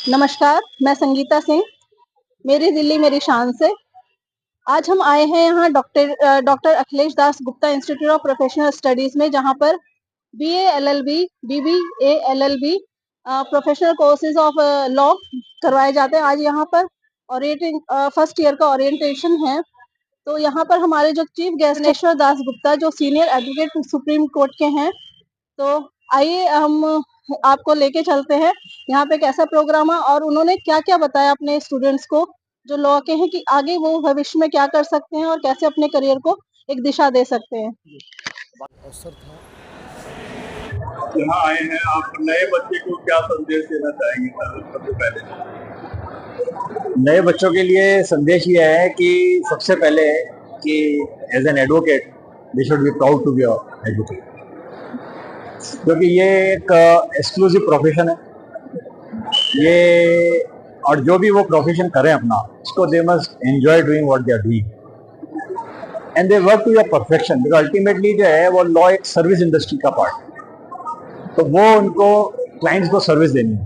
नमस्कार, मैं संगीता सिंह, मेरी दिल्ली मेरी शान से। आज हम आए हैं यहाँ doctor Akhilesh Das Gupta institute of professional studies में, जहाँ पर BA LLB, BBA LLB professional courses of law करवाए जाते हैं। आज यहाँ पर फर्स्ट ईयर का ओरिएंटेशन है। तो यहाँ पर हमारे जो चीफ गेस्ट गणेश्वर दास गुप्ता, जो सीनियर एडवोकेट सुप्रीम कोर्ट के हैं, तो आइए हम आपको लेके चलते हैं यहाँ पे कैसा प्रोग्राम है और उन्होंने क्या-क्या बताया अपने स्टूडेंट्स को जो लॉ के हैं कि आगे वो भविष्य में क्या कर सकते हैं और कैसे अपने करियर को एक दिशा दे सकते हैं। अवसर था। यहाँ आए हैं, आप नए बच्चे को क्या संदेश देना चाहेंगे सबसे पहले? नए बच्चों के लिए संदेश ये है कि सबसे पहले कि as an advocate they should be proud to be advocate, क्योंकि ये एक एक्सक्लूसिव प्रोफेशन है। ये और जो भी वो प्रोफेशन करें अपना, उसको they must enjoy doing what they are doing and they work to your perfection, because ultimately जो है वो लॉ एक सर्विस इंडस्ट्री का पार्ट है। तो वो उनको क्लाइंट्स को सर्विस देनी है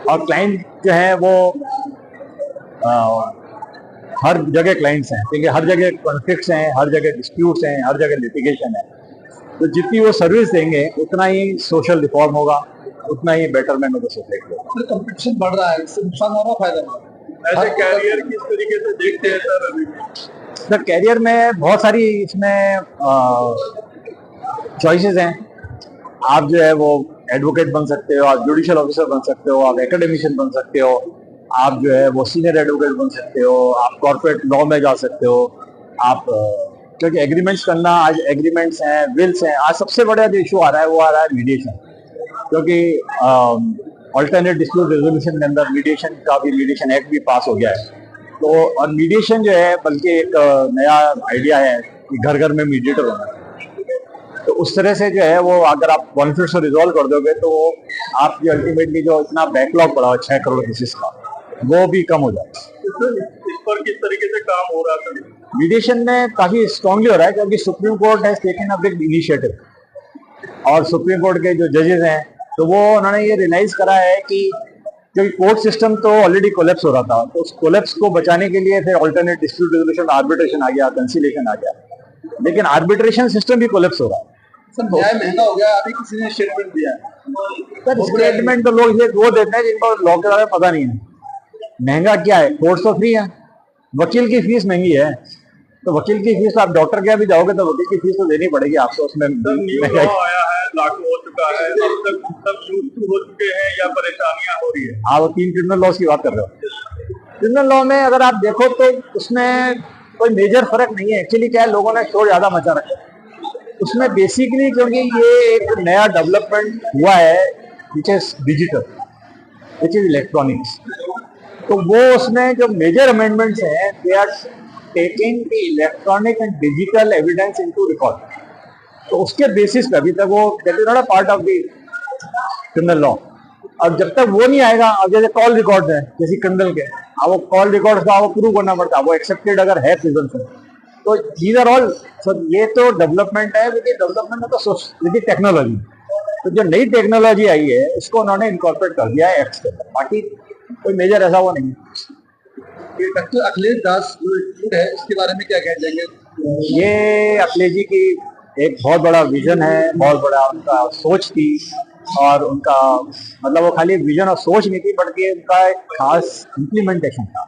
और क्लाइंट जो है वो हर जगह क्लाइंट्स हैं, क्योंकि हर जगह कॉन्फ्लिक्ट्स हैं, हर जगह डिस्प्यूट्स हैं, हर जगह लिटिगेशन है। तो जितनी वो सर्विस देंगे उतना ही सोशल रिफॉर्म होगा, उतना ही बेटरमेंट ऑफ द सोसाइटी होगा। कंपटीशन बढ़ रहा है, इससे नुकसान हो रहा, फायदा हो रहा है। ऐसे कैरियर किस तरीके से देखते हैं सर अभी? सर कैरियर में बहुत सारी इसमें चॉइसेस हैं। आप जो है वो एडवोकेट बन सकते हो, आप जुडिशियल ऑफिसर बन सकते हो, आप एकेडमिशियन बन सकते हो, आप जो है वो सीनियर एडवोकेट बन सकते हो, आप कॉर्पोरेट लॉ में जा सकते हो। आप क्योंकि एग्रीमेंट्स करना, आज एग्रीमेंट्स हैं, विल्स हैं। आज सबसे बड़ा जो इशू आ रहा है वो आ रहा है मीडिएशन, क्योंकि ऑल्टरनेट डिस्प्यूट रेजोल्यूशन के अंदर मीडिएशन का भी, मीडिएशन एक्ट भी पास हो गया है। तो और मीडिएशन जो है बल्कि एक नया आइडिया है कि घर घर में मीडिएटर होना। तो उस तरह से जो है वो अगर आप कॉन्फ्लिक्ट को रिजॉल्व कर दोगे तो आपकी अल्टीमेटली जो इतना बैकलॉग पड़ा हुआ 6 करोड़ केसेस का, वो भी कम हो जाएगा। इस पर किस तरीके से काम हो रहा था? मीडिएशन में काफी स्ट्रांगली हो रहा है, क्योंकि supreme court has taken a big initiative और सुप्रीम कोर्ट के जो जजेस हैं तो वो उन्होंने ये रियलाइज करा है कि क्योंकि कोर्ट सिस्टम तो ऑलरेडी कोलैप्स हो रहा था, तो उस कोलैप्स को बचाने के लिए फिर अल्टरनेट डिस्प्यूट रेजोल्यूशन, आर्बिट्रेशन आ गया, कंसिलिएशन आ गया, लेकिन आर्बिट्रेशन सिस्टम भी कोलैप्स हो रहा है। सर न्याय महंगा हो गया, अभी किसी ने स्टेटमेंट दिया है। सर स्टेटमेंट तो लोग वो देते हैं जिनको लॉ के बारे में पता नहीं है। महंगा क्या है? कोर्ट तो फ्री है, वकील की फीस महंगी है। तो वकील की फीस, आप डॉक्टर के यहाँ भी जाओगे तो वकील की फीस तो देनी पड़ेगी आपको। उसमें आया है, लागू हो चुका है, अब तक सब यूज हो चुके हैं या परेशानियां हो रही है? आप 3 क्रिमिनल लॉस की बात कर रहे हो। क्रिमिनल लॉ में अगर आप देखो तो उसमें कोई मेजर फर्क नहीं है। एक्चुअली क्या है, लोगों ने शोर ज्यादा मचा रखा है उसमें बेसिकली, क्योंकि ये एक नया डेवलपमेंट हुआ है which is digital, which is electronics. तो वो उसमें जो मेजर अमेंडमेंट्स हैं, they are taking the electronic and digital evidence into record. तो उसके बेसिस पे अभी तक वो that is not a part of the criminal law. और जब तक वो नहीं आएगा, अब जैसे कॉल रिकॉर्ड्स है जैसे क्रिमिनल के, अब वो कॉल रिकॉर्ड्स का वो प्रूव करना पड़ता है, वो एक्सेप्टेड अगर है प्रिजम्पशन। तो दीज आर ऑल, सो ये तो डेवलपमेंट है with development of with technology. तो जो नई टेक्नोलॉजी आई है उसको उन्होंने इनकॉर्पोरेट कर दिया है एक्ट के अंदर, बाकी कोई मेजर ऐसा वो नहीं है। डॉक्टर अखिलेश दास जो इंस्टीट्यूट है, इसके बारे में क्या कह जाएंगे? ये अखिलेश जी की एक बहुत बड़ा विजन है, बहुत बड़ा उनका सोच थी, और उनका मतलब वो खाली विजन और सोच नहीं थी बल्कि उनका एक खास इम्प्लीमेंटेशन था।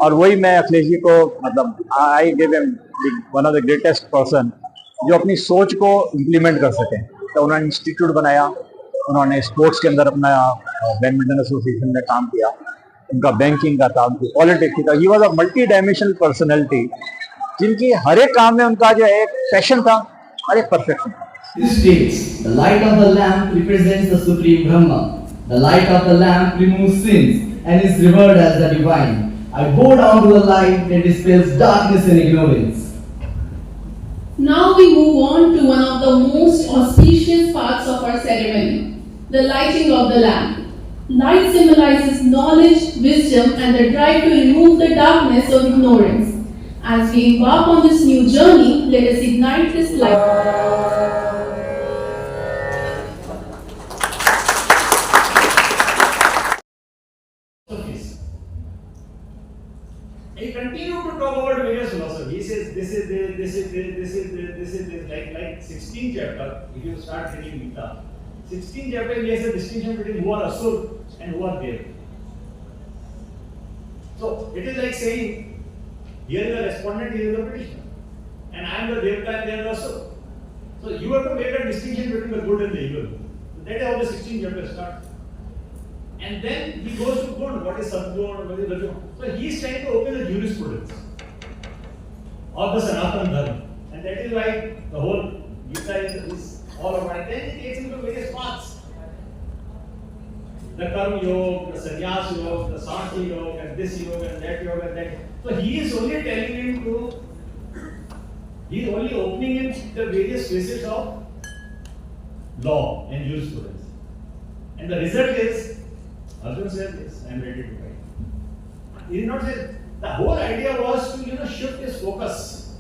और वही मैं अखिलेश जी को मतलब I give him one of the greatest person जो अपनी सोच को इम्प्लीमेंट कर सके। तो उन्होंने इंस्टीट्यूट बनाया, उन्होंने स्पोर्ट्स के अंदर अपना बैडमिंटन एसोसिएशन में काम किया, उनका बैंकिंग का काम था, पॉलिटिक्स का। He was a multi dimensional personality जिनकी हर एक काम में उनका जो है एक पैशन था और एक परफेक्शन था। This states, the light of the lamp represents the supreme Brahma. The light of the lamp removes sins and is revered as the divine. I bow down to the light that dispels darkness and ignorance. Now we move on to one of the most auspicious parts of our ceremony, the lighting of the lamp. Light symbolizes knowledge, wisdom, and the drive to remove the darkness of ignorance. As we embark on this new journey, let us ignite this light. He continued to talk about various philosophy. He says this is this, like 16th chapter. If you start reading Gita, 16th chapter he has a distinction between who are asur and who are dev. So it is like saying, here is the respondent, here is the petitioner, and I am the devta and they are the asur. So you have to make a distinction between the good and the evil. So that is how the 16th chapter starts. And then he goes to good, what is Sadgun, what is Rajun. So he is trying to open the jurisprudence of the Sanatana Dharma. And that is why the whole Gita is all about it. Then he takes into various paths. The Karma Yoga, the Sannyas Yoga, the Sankhya Yoga, and this yoga, and that yoga, and that. So he is only telling him to, he is only opening him the various phases of law and jurisprudence. And the result is, Arjuna says, yes, I am ready to fight. He did not say, the whole idea was to shift his focus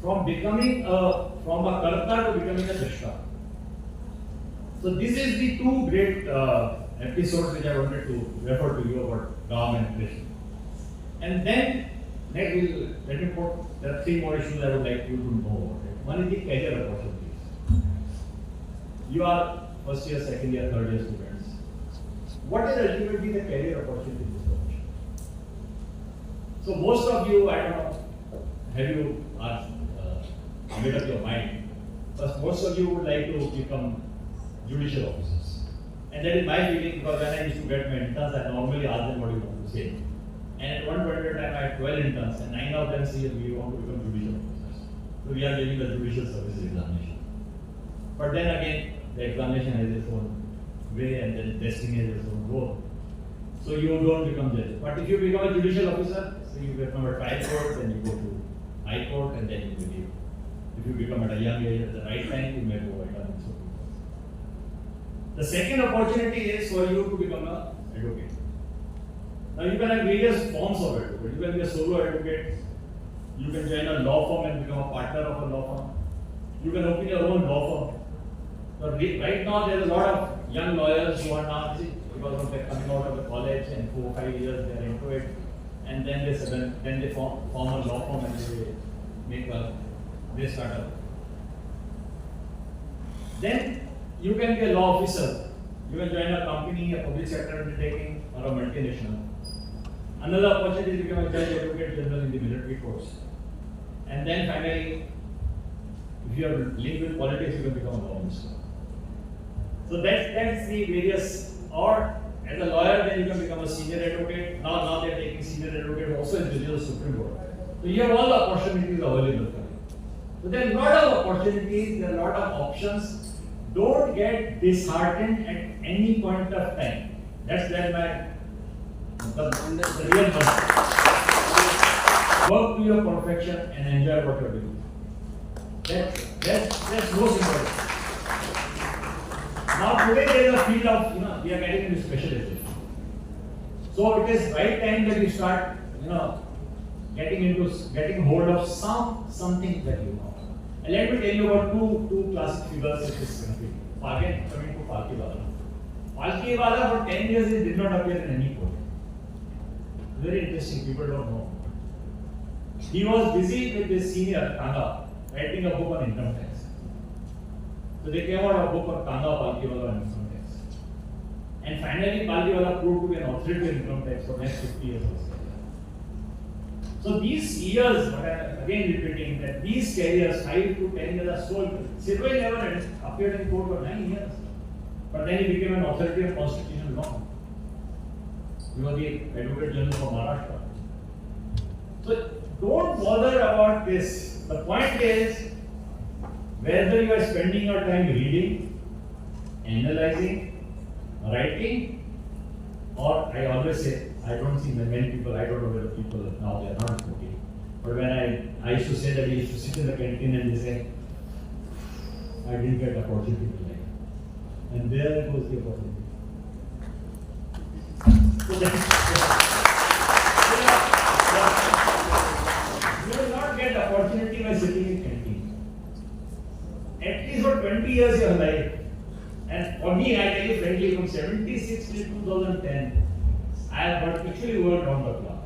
from becoming from a karta to becoming a drishta. So this is the two great episodes which I wanted to refer to you about Ram and Krishna. And then next let me put, there are three more issues I would like you to know about it. One is the career opportunities. You are first year, second year, third year students. What is ultimately the career opportunity in this profession? So most of you, I don't know, have you made up your mind? But most of you would like to become judicial officers. And that is my feeling, because when I used to get my interns, I normally ask them what you want to say. And at one point in time, I had 12 interns, and 9 of them say we want to become judicial officers. So we are giving the judicial service examination. But then again, the examination has its own way, and then testing has its own role. So you don't become judge. But if you become a judicial officer, so you become a trial court, then you go to high court, and then you leave. If you become at a young age at the right time, you may go at a so. The second opportunity is for you to become an advocate. Now you can have various forms of advocate. You can be a solo advocate. You can join a law firm and become a partner of a law firm. You can open your own law firm. So right now there is a lot of young lawyers who are now, because of their coming out of the college and 4 or 5 years they are into it, and then they form a law firm and they start up. Then you can be a law officer. You can join a company, a public sector undertaking, or a multinational. Another opportunity is to become a judge advocate general in the military force. And then finally, if you are linked with politics, you can become a law minister. So that's the various, or as a lawyer, then you can become a senior advocate. Now they are taking senior advocate also in the Supreme Court. So you have all the opportunities available for you. So there are a lot of opportunities, there are a lot of options. Don't get disheartened at any point of time. That's my the real message. Work to your perfection and enjoy what you're doing. That's most important. Now today there is a field of, we are getting into specialization. So it is right time that you start, getting hold of something that you know. And let me tell you about two classic figures in this country. Again, coming to Palkiwala. Palkiwala for 10 years he did not appear in any court. Very interesting, people don't know. He was busy with his senior, Kanga, writing a book on income tax. So they came out a book on Kanga, Palkiwala on income tax. And finally, Palkiwala proved to be an authority on income tax for the next 50 years or so. So these years, but I am again repeating that these careers, 5 to 10 years are so important. Sirvai never appeared in court for 9 years. But then he became an authority of constitutional law. He was the Advocate General for Maharashtra. So don't bother about this. The point is, whether you are spending your time reading, analyzing, writing, or I always say, I don't see many people, I don't know whether people now they are not smoking. But when I used to say that we used to sit in the canteen and they say, I didn't get the opportunity to life. And there goes the opportunity. So you will not get the opportunity by sitting in canteen. At least for 20 years your life. And for me, I tell you frankly, from 76 to 2010, I have actually worked on the clock.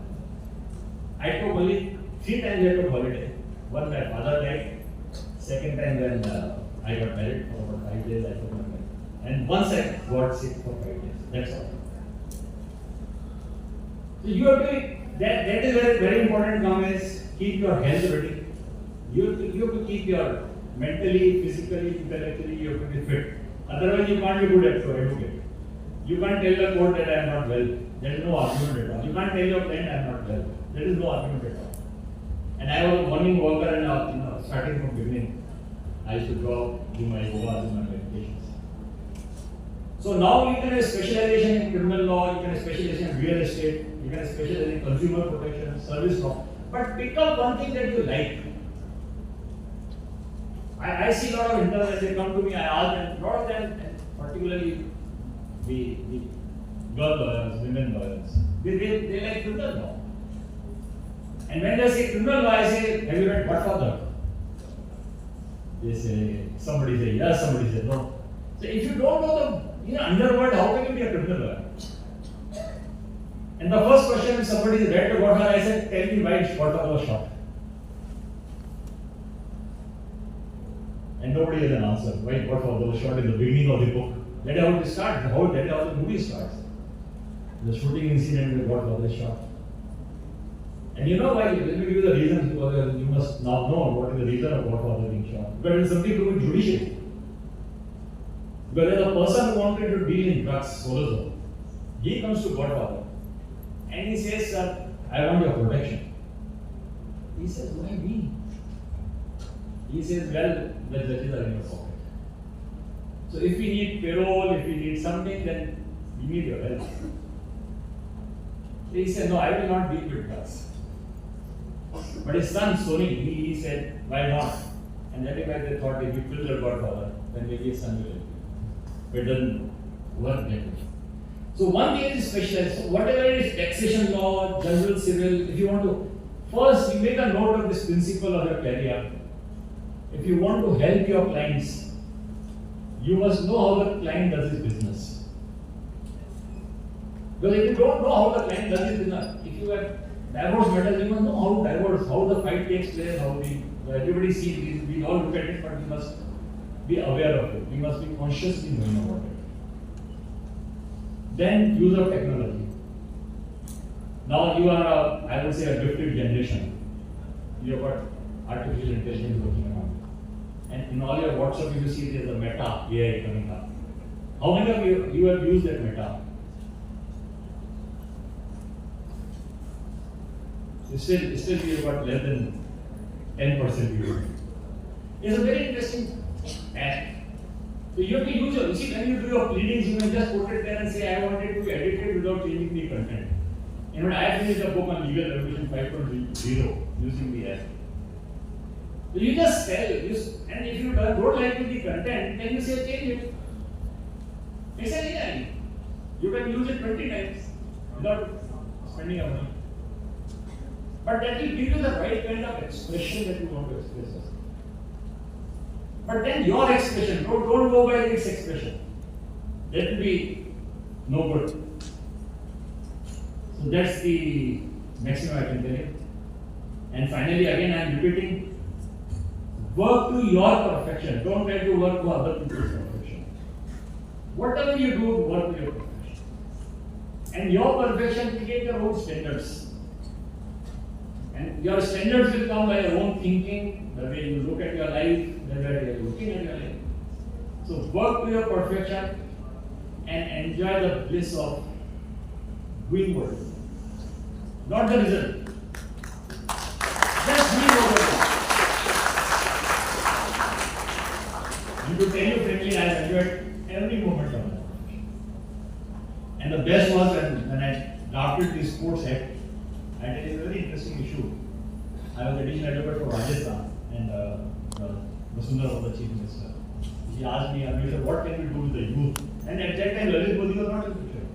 I took only 3 times I took holiday. One, my father died. Second time when I got married for about 5 days, I took my married. And once I got sick for 5 days. That's all. So you have to, that is where very important come is keep your health ready. You have to keep your mentally, physically, intellectually, you have to be fit. Otherwise you can't be good at educate. You can't tell the court that I am not well. There is no argument at all. You can't tell your client I am not well. There is no argument at all. And I was a morning walker and starting from beginning, I used to go out, do my yoga, do my meditations. So now you can have specialization in criminal law, you can have specialization in real estate, you can have specialization in consumer protection, service law. But pick up one thing that you like. I see a lot of interns as they come to me, I ask them, a lot of them, particularly the girl lawyers, women lawyers, they like criminal law. And when they say criminal law, I say, have you read Godfather? They say, somebody say yes, somebody say no. So if you don't know the underworld, how can you be a criminal lawyer? And the first question, if somebody read the Godfather, I said, tell me why Godfather was shot. And nobody has an answer. Why Godfather was shot in the beginning of the book? That is how it starts. That is how the movie starts. The shooting incident with Godfather is shot. And you know why? Let me give you the reasons. You must now know what is the reason of Godfather being shot. Because it is something to do with judiciary. Because there is a person who wanted to deal in drugs, Solozo. He comes to Godfather and he says, "Sir, I want your protection." He says, "Why me?" He says, "Well, the judges are in your pocket. So if we need payroll, if we need something, then we need your help." He said, "No, I will not deal with drugs." But his son, Sony, he said, "Why not?" And that is why they thought if you kill the Godfather, then maybe his son will help you. But it doesn't work that way. So one thing is specialized. So whatever it is, taxation law, general civil, if you want to, first you make a note of this principle of your career. If you want to help your clients, you must know how the client does his business. Because if you don't know how the client does his business, if you have divorce matters, you must know how the fight takes place, everybody sees, we all look at it, but we must be aware of it. We must be consciously knowing about it. Then use of technology. Now you are I would say a gifted generation. You have got artificial intelligence working around. And in all your WhatsApp you see there is a Meta AI coming up. How many of you have used that Meta? Still we have got less than 10% use. It's a very interesting app. So you have to use your, when you do your pleadings, you can just put it there and say, I want it to be edited without changing the content. And I have finished a book on legal revolution 5.0 using the app. So you just tell, and if you don't like the content, then you say change it. Essentially, you can use it 20 times without spending your money. But that will give you the right kind of expression that you want to express. But then your expression, don't go by its expression. That will be no good. So that's the maximum I can tell you. And finally, again, I am repeating, work to your perfection. Don't try to work to other people's perfection. Whatever you do, work to your perfection. And your perfection, create your own standards. And your standards will come by your own thinking, the way you look at your life, the way you are looking at your life. So work to your perfection and enjoy the bliss of doing what? Not the result. Just doing what you do. To tell you frankly, I have enjoyed every moment of my life. And the best was when I drafted the sports act. And it is a very interesting issue. I was additional advocate for Rajasthan and Vasundhara was the chief minister. He asked me, what can we do with the youth? And at that time, Lalit Modi was not in the picture.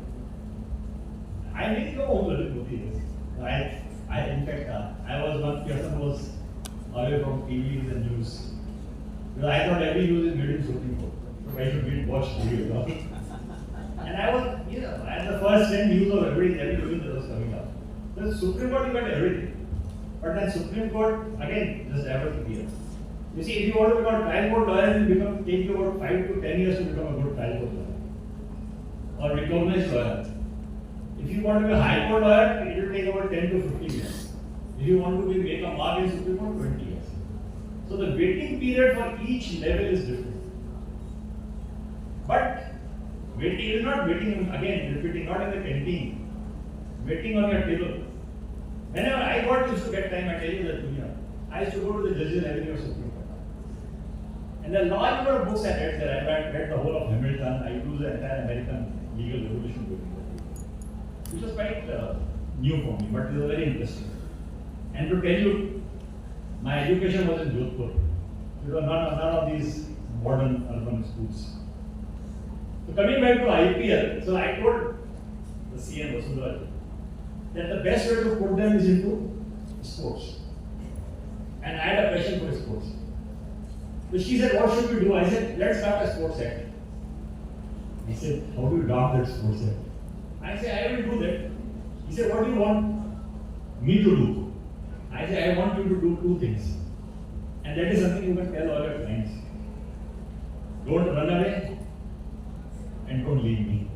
I didn't know who Lalit Modi is. In fact, I was one person who was away from TVs and news. Because I thought every news is made in Supreme Court. So I should watch TV. And I was, at the first 10 news of every news that was coming up. The Supreme Court, you got everything. But then Supreme Court, again, just diverted here. You see, if you want to become a trial court lawyer, it will take you about 5 to 10 years to become a good trial court lawyer or recognized lawyer. If you want to be a high court lawyer, it will take about 10 to 15 years. If you want to make a mark in Supreme Court, 20 years. So the waiting period for each level is different. But waiting is not waiting, again, repeating, not in the canteen. Waiting on your table. Whenever I used to get time, I tell you that, I used to go to the Judges Avenue of Supreme Court. And the large number of books I read there, I read the whole of Hamilton, I used the entire American legal revolution during that, which was quite new for me, but it was very interesting. And to tell you, my education was in Jodhpur. There were none of these modern urban schools. So coming back to IPL, so I told the CM Vasundhara that the best way to put them is into sports. And I had a passion for sports. So she said, what should we do? I said, let's start a sports act. He said, how do you draft that sports act? I said, I will do that. He said, what do you want me to do? I said, I want you to do 2 things. And that is something you can tell all your clients. Don't run away and don't leave me.